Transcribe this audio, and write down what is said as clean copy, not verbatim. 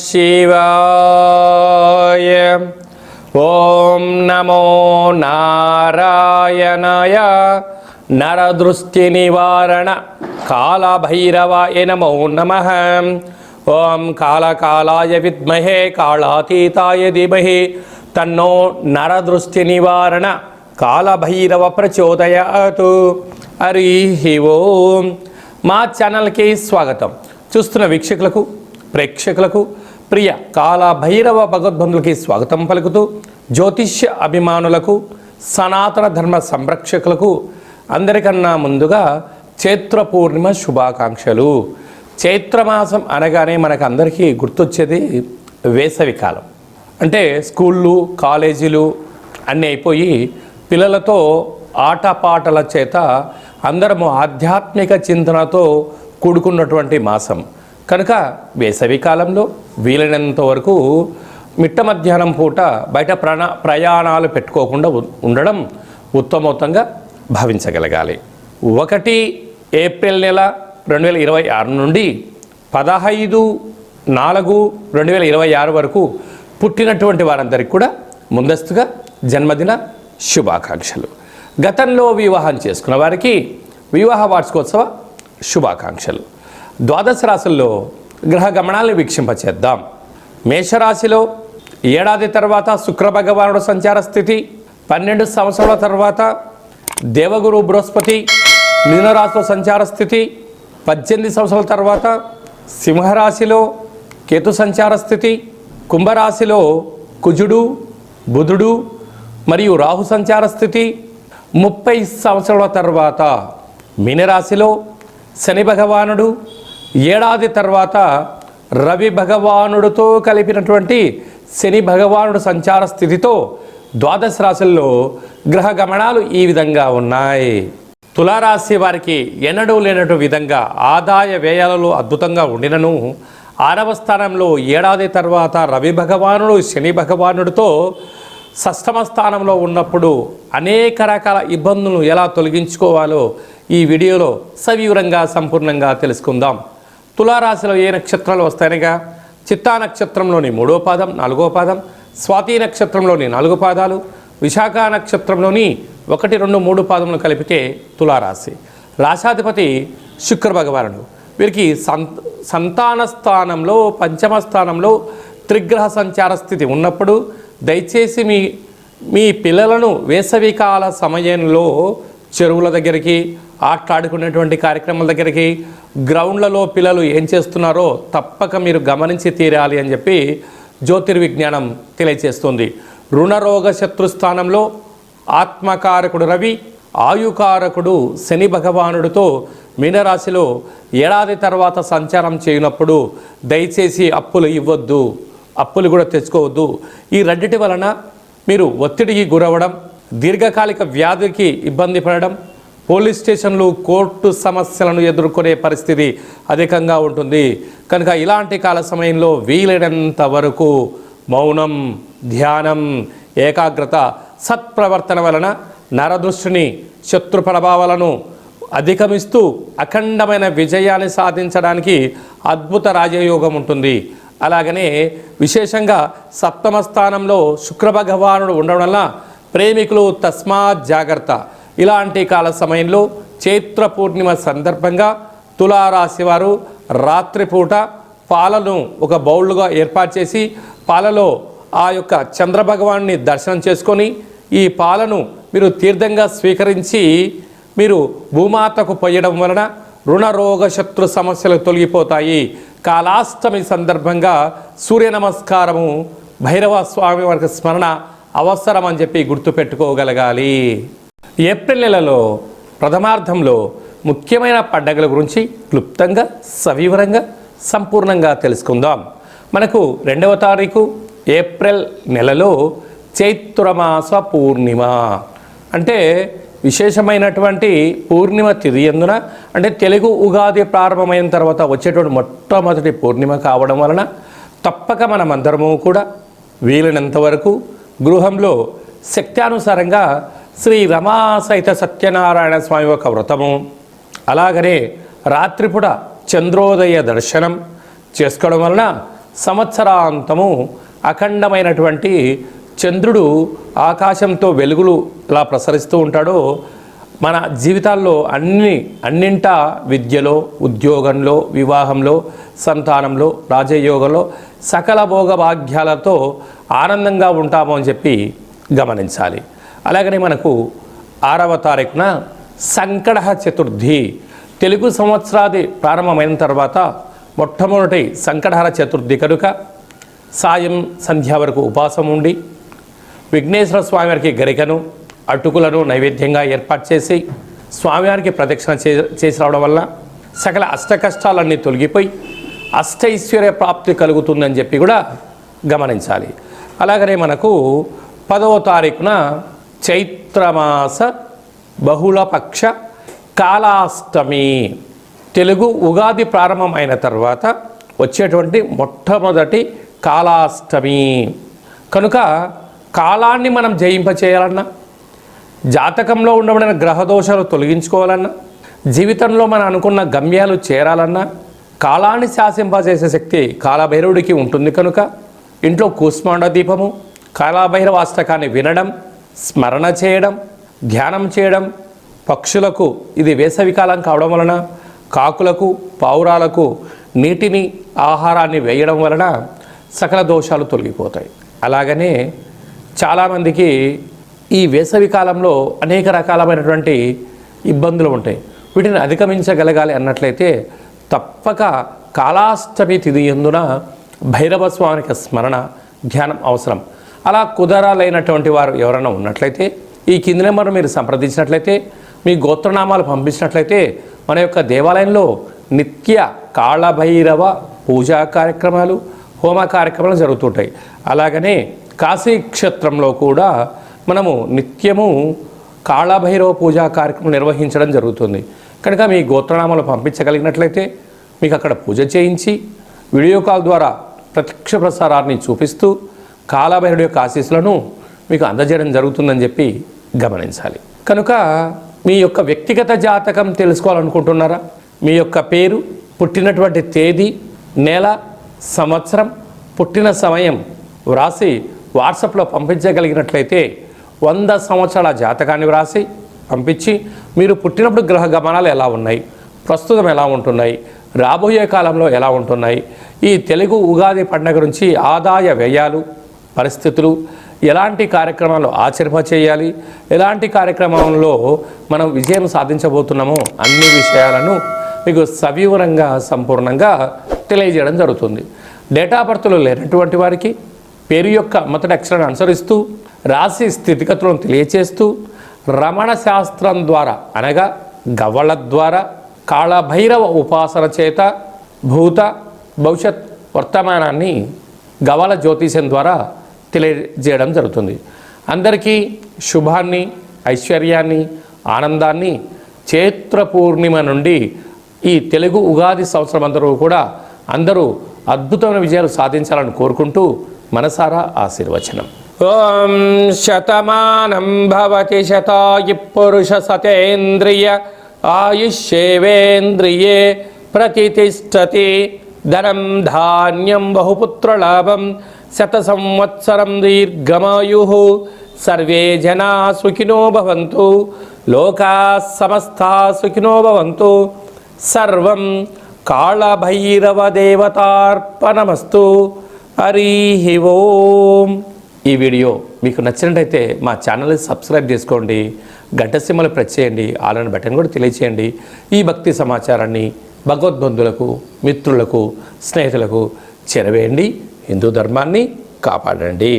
శివాయ. ఓం నమో నారాయణాయ. నరదృష్టి నివారణ కాళభైరవాయ నమో నమః. ఓం కాళకాలాయ విద్మహే కాళాతీతాయ ధీమహి తన్నో నరదృష్టి నివారణ కాళభైరవ ప్రచోదయాతు. హరి ఓం. మా ఛానల్కి స్వాగతం. చూస్తున్న వీక్షకులకు, ప్రేక్షకులకు, ప్రియ కాళభైరవ భగవద్బంధులకి స్వాగతం పలుకుతూ, జ్యోతిష్య అభిమానులకు, సనాతన ధర్మ సంరక్షకులకు అందరికన్నా ముందుగా చైత్ర పూర్ణిమ శుభాకాంక్షలు. చైత్రమాసం అనగానే మనకు అందరికీ గుర్తొచ్చేది వేసవికాలం. అంటే స్కూళ్ళు, కాలేజీలు అన్నీ అయిపోయి పిల్లలతో ఆటపాటల చేత అందరము ఆధ్యాత్మిక చింతనతో కూడుకున్నటువంటి మాసం కనుక వేసవి కాలంలో వీలైనంత వరకు మిట్ట మధ్యాహ్నం పూట బయట ప్రయాణాలు పెట్టుకోకుండా ఉండడం ఉత్తమోత్తంగా భావించగలగాలి. 1 ఏప్రిల్ నెల 2026 నుండి 15/4/2026 వరకు పుట్టినటువంటి వారందరికీ కూడా ముందస్తుగా జన్మదిన శుభాకాంక్షలు. గతంలో వివాహం చేసుకున్న వారికి వివాహ వార్షికోత్సవ శుభాకాంక్షలు. ద్వాదశ రాశుల్లో గ్రహ గమనాలను వీక్షింపచేద్దాం. మేషరాశిలో ఏడాది తర్వాత శుక్ర భగవానుడు సంచార స్థితి, 12 సంవత్సరాల తర్వాత దేవగురు బృహస్పతి మీనరాశిలో సంచార స్థితి, 18 సంవత్సరాల తర్వాత సింహరాశిలో కేతు సంచార స్థితి, కుంభరాశిలో కుజుడు, బుధుడు మరియు రాహు సంచార స్థితి, 30 సంవత్సరాల తర్వాత మీనరాశిలో శని భగవానుడు, ఏడాది తర్వాత రవి భగవానుడితో కలిపినటువంటి శని భగవానుడు సంచార స్థితితో ద్వాదశ రాశుల్లో గ్రహ గమనాలు ఈ విధంగా ఉన్నాయి. తులారాశి వారికి ఎన్నడూ లేనటు విధంగా ఆదాయ వ్యయాలలో అద్భుతంగా ఉండినను 6వ స్థానంలో ఏడాది తర్వాత రవి భగవానుడు శని భగవానుడితో 6వ స్థానంలో ఉన్నప్పుడు అనేక రకాల ఇబ్బందులను ఎలా తొలగించుకోవాలో ఈ వీడియోలో సవివరంగా సంపూర్ణంగా తెలుసుకుందాం. తులారాశిలో ఏ నక్షత్రాలు వస్తాయనగా చిత్తా నక్షత్రంలోని 3వ పాదం, 4వ పాదం, స్వాతి నక్షత్రంలోని 4 పాదాలు, విశాఖ నక్షత్రంలోని 1, 2, 3 పాదములు కలిపితే తులారాశి. రాశాధిపతి శుక్ర భగవానుడు. వీరికి సంతాన స్థానంలో 5వ స్థానంలో త్రిగ్రహ సంచార స్థితి ఉన్నప్పుడు దయచేసి మీ పిల్లలను వేసవికాల సమయంలో చెరువుల దగ్గరికి, ఆటలాడుకునేటువంటి కార్యక్రమాల దగ్గరికి, గ్రౌండ్లలో పిల్లలు ఏం చేస్తున్నారో తప్పక మీరు గమనించి తీరాలి అని చెప్పి జ్యోతిర్విజ్ఞానం తెలియజేస్తుంది. రుణరోగ శత్రుస్థానంలో ఆత్మకారకుడు రవి, ఆయుకారకుడు శని భగవానుడితో మీనరాశిలో ఏడాది తర్వాత సంచారం చేయనప్పుడు దయచేసి అప్పులు ఇవ్వద్దు, అప్పులు కూడా తెచ్చుకోవద్దు. ఈ రెండిటి వలన మీరు ఒత్తిడికి గురవ్వడం, దీర్ఘకాలిక వ్యాధికి ఇబ్బంది పడడం, పోలీస్ స్టేషన్లు, కోర్టు సమస్యలను ఎదుర్కొనే పరిస్థితి అధికంగా ఉంటుంది. కనుక ఇలాంటి కాల సమయంలో వీలైనంత వరకు మౌనం, ధ్యానం, ఏకాగ్రత, సత్ప్రవర్తన వలన నరదృష్టిని, శత్రు ప్రభావాలను అధిగమిస్తూ అఖండమైన విజయాన్ని సాధించడానికి అద్భుత రాజయోగం ఉంటుంది. అలాగనే విశేషంగా 7వ స్థానంలో శుక్ర భగవానుడు ఉండడం వల్ల ప్రేమికులు తస్మాత్ జాగ్రత్త. ఇలాంటి కాల సమయంలో చైత్ర పూర్ణిమ సందర్భంగా తులారాశి వారు రాత్రిపూట పాలను ఒక బౌల్గా ఏర్పాటు చేసి పాలలో ఆ యొక్క చంద్రభగవాన్ని దర్శనం చేసుకొని ఈ పాలను మీరు తీర్థంగా స్వీకరించి మీరు భూమాతకు పోయడం వలన రుణరోగ శత్రు సమస్యలు తొలగిపోతాయి. కాలాష్టమి సందర్భంగా సూర్య నమస్కారము, భైరవ స్వామి వారికి స్మరణ అవసరం అని చెప్పి గుర్తుపెట్టుకోగలగాలి. ఏప్రిల్ నెలలో ప్రథమార్థంలో ముఖ్యమైన పండుగల గురించి క్లుప్తంగా, సవివరంగా, సంపూర్ణంగా తెలుసుకుందాం. మనకు 2వ తారీఖు ఏప్రిల్ నెలలో చైత్రమాస పూర్ణిమ అంటే విశేషమైనటువంటి పూర్ణిమ తిథి ఎందున, అంటే తెలుగు ఉగాది ప్రారంభమైన తర్వాత వచ్చేటువంటి మొట్టమొదటి పూర్ణిమ కావడం వలన తప్పక మనమందరము కూడా వీలైనంత వరకు గృహంలో శక్త్యానుసారంగా శ్రీ రమా సహిత సత్యనారాయణ స్వామి యొక్క వ్రతము, అలాగనే రాత్రిపూట చంద్రోదయ దర్శనం చేసుకోవడం వలన సంవత్సరాంతము అఖండమైనటువంటి చంద్రుడు ఆకాశంతో వెలుగులు ఎలా ప్రసరిస్తూ ఉంటాడో మన జీవితాల్లో అన్నింటా విద్యలో, ఉద్యోగంలో, వివాహంలో, సంతానంలో, రాజయోగంలో సకల భోగభాగ్యాలతో ఆనందంగా ఉంటాము అని చెప్పి గమనించాలి. అలాగనే మనకు 6వ తారీఖున సంకటహ చతుర్థి, తెలుగు సంవత్సరాది ప్రారంభమైన తర్వాత మొట్టమొదటి సంకటహర చతుర్థి కనుక సాయం సంధ్య వరకు ఉపవాసం ఉండి విఘ్నేశ్వర స్వామివారికి గరికను, అటుకులను నైవేద్యంగా ఏర్పాటు చేసి స్వామివారికి ప్రదక్షిణ చేసి రావడం వల్ల సకల అష్ట కష్టాలన్నీ తొలగిపోయి అష్టైశ్వర్య ప్రాప్తి కలుగుతుందని చెప్పి కూడా గమనించాలి. అలాగనే మనకు 10వ తారీఖున చైత్రమాస బహుళపక్ష కాలాష్టమి, తెలుగు ఉగాది ప్రారంభం అయిన తర్వాత వచ్చేటువంటి మొట్టమొదటి కాలాష్టమి కనుక కాలాన్ని మనం జయింపచేయాలన్నా, జాతకంలో ఉండబడిన గ్రహదోషాలు తొలగించుకోవాలన్నా, జీవితంలో మనం అనుకున్న గమ్యాలు చేరాలన్నా కాలాన్ని శాసింపజేసే శక్తి కాలభైరవుడికి ఉంటుంది కనుక ఇంట్లో కూష్మాండ దీపము, కాలభైరవ అష్టకాన్ని వినడం, స్మరణ చేయడం, ధ్యానం చేయడం, పక్షులకు ఇది వేసవికాలం కావడం వలన కాకులకు, పావురాలకు నీటిని, ఆహారాన్ని వేయడం వలన సకల దోషాలు తొలగిపోతాయి. అలాగనే చాలామందికి ఈ వేసవి కాలంలో అనేక రకాలమైనటువంటి ఇబ్బందులు ఉంటాయి. వీటిని అధిగమించగలగాలి అన్నట్లయితే తప్పక కాలాష్టమి తిథి యందున భైరవ స్వామికి స్మరణ, ధ్యానం అవసరం. అలా కుదరాలైనటువంటి వారు ఎవరైనా ఉన్నట్లయితే ఈ కింది నెంబర్ మీరు సంప్రదించినట్లయితే, మీ గోత్రనామాలు పంపించినట్లయితే మన యొక్క దేవాలయంలో నిత్య కాళభైరవ పూజా కార్యక్రమాలు, హోమ కార్యక్రమాలు జరుగుతుంటాయి. అలాగనే కాశీ క్షేత్రంలో కూడా మనము నిత్యము కాళభైరవ పూజా కార్యక్రమం నిర్వహించడం జరుగుతుంది. కనుక మీ గోత్రనామాలు పంపించగలిగినట్లయితే మీకు అక్కడ పూజ చేయించి వీడియో కాల్ ద్వారా ప్రత్యక్ష ప్రసారాన్ని చూపిస్తూ కాళభైరవుడి యొక్క ఆశీస్సులను మీకు అందజేయడం జరుగుతుందని చెప్పి గమనించాలి. కనుక మీ యొక్క వ్యక్తిగత జాతకం తెలుసుకోవాలనుకుంటున్నారా? మీ యొక్క పేరు, పుట్టినటువంటి తేదీ, నెల, సంవత్సరం, పుట్టిన సమయం వ్రాసి వాట్సాప్లో పంపించగలిగినట్లయితే 100 సంవత్సరాల జాతకాన్ని వ్రాసి పంపించి మీరు పుట్టినప్పుడు గ్రహ గమనాలు ఎలా ఉన్నాయి, ప్రస్తుతం ఎలా ఉంటున్నాయి, రాబోయే కాలంలో ఎలా ఉంటున్నాయి, ఈ తెలుగు ఉగాది పండుగ నుంచి ఆదాయ వ్యయాలు, పరిస్థితులు, ఎలాంటి కార్యక్రమాలు ఆచరింపచేయాలి, ఎలాంటి కార్యక్రమంలో మనం విజయం సాధించబోతున్నామో అన్ని విషయాలను మీకు సవివరంగా సంపూర్ణంగా తెలియజేయడం జరుగుతుంది. డేటా బర్త్లు లేనటువంటి వారికి పేరు యొక్క మొదటి అక్షరాన్ని అనుసరిస్తూ రాశి స్థితిగతులను తెలియచేస్తూ రమణ శాస్త్రం ద్వారా అనగా గవ్వల ద్వారా కాళభైరవ ఉపాసన చేత భూత భవిష్యత్ వర్తమానాన్ని గవ్వల జ్యోతిషం ద్వారా తెలియజేయడం జరుగుతుంది. అందరికీ శుభాన్ని, ఐశ్వర్యాన్ని, ఆనందాన్ని చైత్ర పూర్ణిమ నుండి ఈ తెలుగు ఉగాది సంవత్సరం అందరూ అద్భుతమైన విజయాలు సాధించాలని కోరుకుంటూ మనసారా ఆశీర్వచనం. ఓం శతమానం భవతి శతాయు పురుష సతేంద్రియ ఆయుష్యేవేంద్రియే ప్రతిష్టతి ధనం ధాన్యం బహుపుత్రలాభం శత సంవత్సరం దీర్ఘమాయు సర్వే జనా సుఖినో భవంతు లోకా సమస్తా సుఖినో భవంతు సర్వం కాళభైరవ దేవతార్పణమస్తు. హరి ఓం. ఈ వీడియో మీకు నచ్చినట్టయితే మా ఛానల్ని సబ్స్క్రైబ్ చేసుకోండి, గంట సింబల్ ప్రెస్ చేయండి, ఆల్ బటన్ కూడా తెలియచేయండి. ఈ భక్తి సమాచారాన్ని భగవద్బంధులకు, మిత్రులకు, స్నేహితులకు చేరవేయండి. హిందూ ధర్మాన్ని కాపాడండి.